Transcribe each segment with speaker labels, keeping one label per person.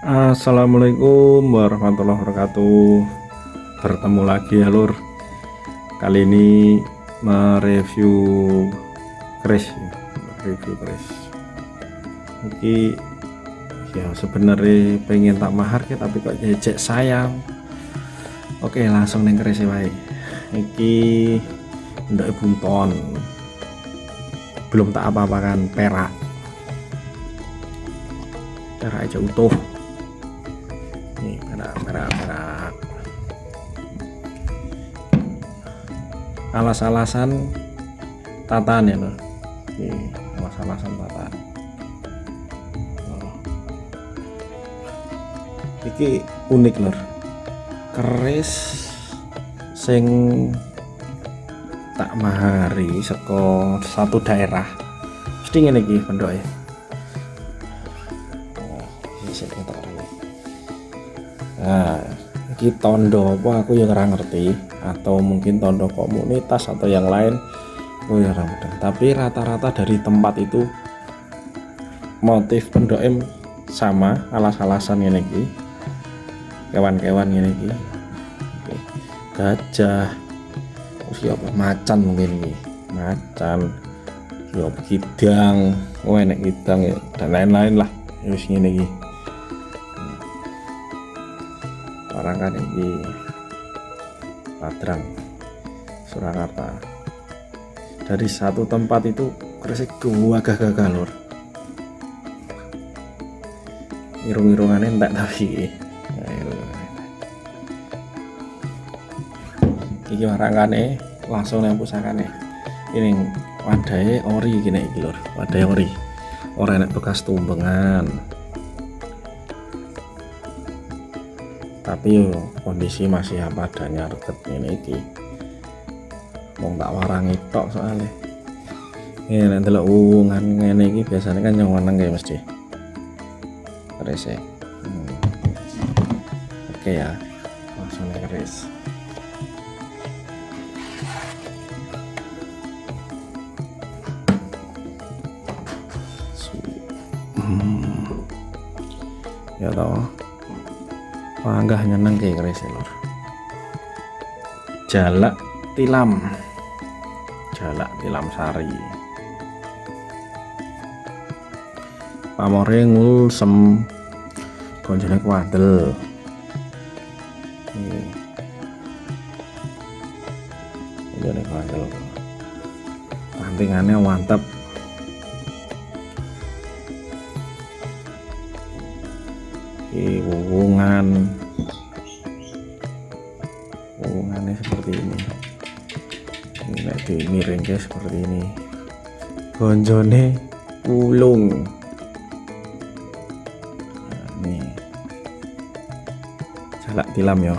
Speaker 1: Assalamualaikum warahmatullahi wabarakatuh. Bertemu lagi ya lur. Kali ini mereview crash ya. Review crash. Iki ya sebenarnya pengen tak mahar ya, tapi kok jejek sayang. Oke, langsung neng crash wae. Iki ndak bunton. Belum tak apa-apakan perak. Perak aja utuh. Nih perak. Alas-alasan tataan ya lor. Nih alas-alasan tataan. Iki unik lor, keris sing tak mahari saka satu daerah mesti ngene iki bentuke. Nah, iki tondo apa aku ya ora ngerti, atau mungkin tondo komunitas atau yang lain aku ya ora mudeng. Tapi rata-rata dari tempat itu motif pendokem sama, alas-alasan ngene iki. Kewan-kewan ngene iki. Oke. Gajah. Terus ya apa macan mungkin iki. Macan. Ya kidang, enek kidang ya dan lain-lain lah. Ya wis ngene iki. Orang kan ini Padrang Surakarta. Dari satu tempat itu kerisik gagah lur. Irung-irungannya enggak tapi iki warangane langsung nang pusakane. Ini wadahe ori gini iki lur. Wadahe ori. Ora enek bekas tumbengan. Tapi yo kondisi masih apa adanya reket ini iki. Wong tak warangi tok soalnya. Ini nek delok uwungan ngene iki biasanya kan yang meneng ya mesti. Keris. Oke ya. Langsung keris. Ya toh. Panggah nyeneng kayak keris lor. Jalak tilam sari. Pamore ngulsem konjone kuadel. Konjone kuadel. Pantingannya mantep. Hubungannya seperti ini. Ini di miringnya seperti ini. Gonjone ulung. Nah, ini jalak tilam ya.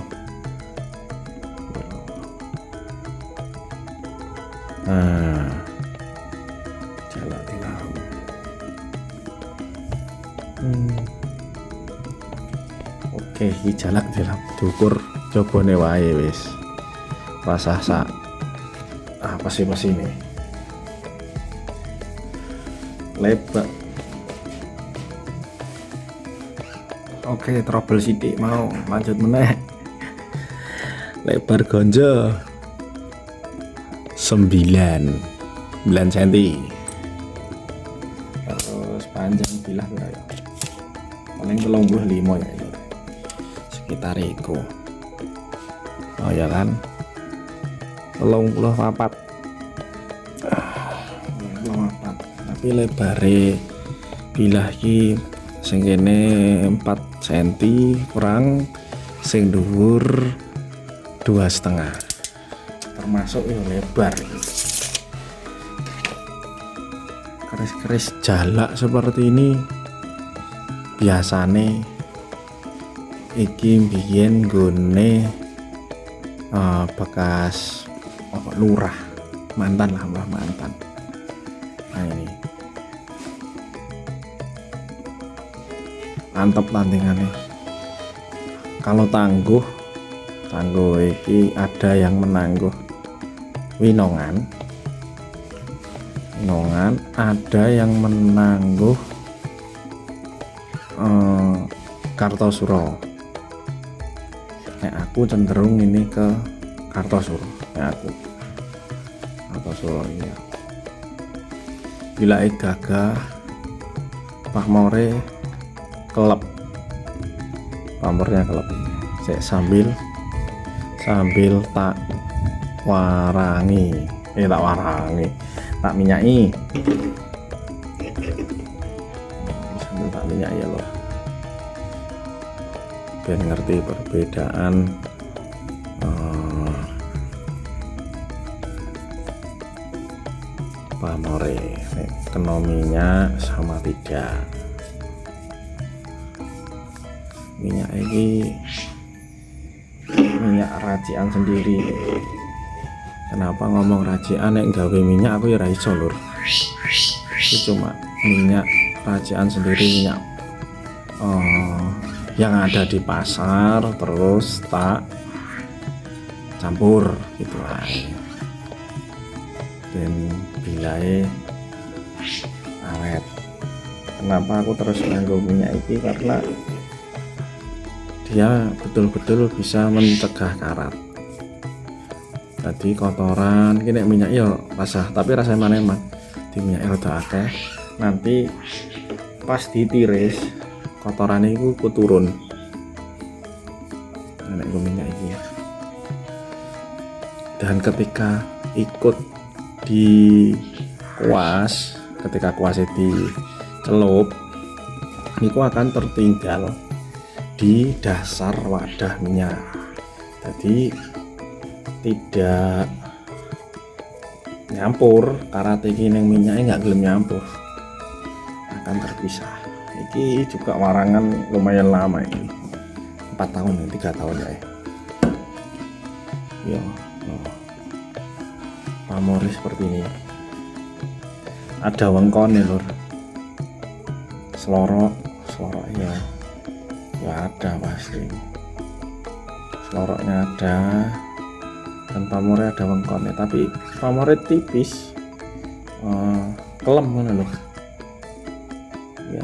Speaker 1: Nah, jalak tilam. Oke, iki jalak tilam diukur jobone wae wis. Rasa sak apa sih pas ini? Lebar. Oke, trouble sidik mau lanjut meneh. Lebar gonjo 9 cm. Terus panjang bilah berapa ya? Paling 35 ya itu. Sekitar itu. Oh ya kan? 34. Tapi lebare bilah iki sing kene 4 cm kurang, sing dhuwur 2,5. Termasuk ya lebar. Keris-keris jalak seperti ini biasane iki biyen gone bekas lurah mantan lah, mbah mantan. Nah ini mantap tantingannya. Kalau tangguh iki ada yang menangguh winongan, ada yang menangguh Kartosuro. Aku cenderung ini ke Kartosuro. Aku Kartosuro ini ya. Bila gagah pamore kelep, pamornya kelep. Sambil tak warangi, tak minyai. Sambil tak minyai ya loh. Biar ngerti perbedaan pamore kena minyak sama tidak. Minyak ini minyak racikan sendiri. Kenapa ngomong racikan? Nek gawe minyak aku ya ra iso lur. Itu cuma minyak racikan sendiri, minyak yang ada di pasar terus tak campur gitu aja. Dan bilai awet. Kenapa aku terus nganggo minyak ini? Karena dia betul-betul bisa mencegah karat. Jadi kotoran ini minyak ya rasa, tapi rasanya mana emang di minyak rada akeh. Nanti pas ditiris kotoran itu turun. Nek minyak ini. Dan ketika ikut di kuas, ketika kuasnya dicelup, itu akan tertinggal di dasar wadah minyak. Jadi tidak nyampur, karat iki ning minyaknya nggak gelem nyampur, akan terpisah. Ini juga warangan lumayan lama ini, 4 tahun, 3 tahun ya. Yo, pamore seperti ini. Ada wengkonnya lur, seloroknya ya ada pasti, seloroknya ada, dan pamore ada wengkonnya, tapi pamore tipis, kelem mana loh ya,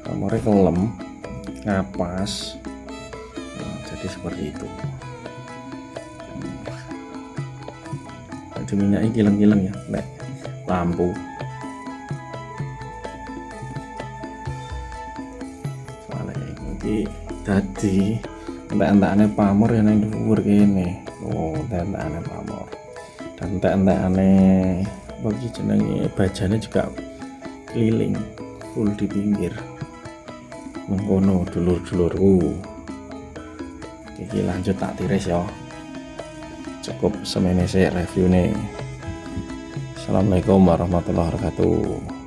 Speaker 1: pamore kelem ngapas, jadi seperti itu. Jadi minyaknya kileng-kileng ya, nek lampu. Jadi entek-entekane pamor yang nang dhuwur kene. Entek-entekane pamor. Dan entek-entekane bagi jenenge bajane juga keliling full di pinggir. Mengkono dulur-dulurku. Iki lanjut tak tiris ya. Cukup semene sik review nih. Assalamualaikum warahmatullahi wabarakatuh.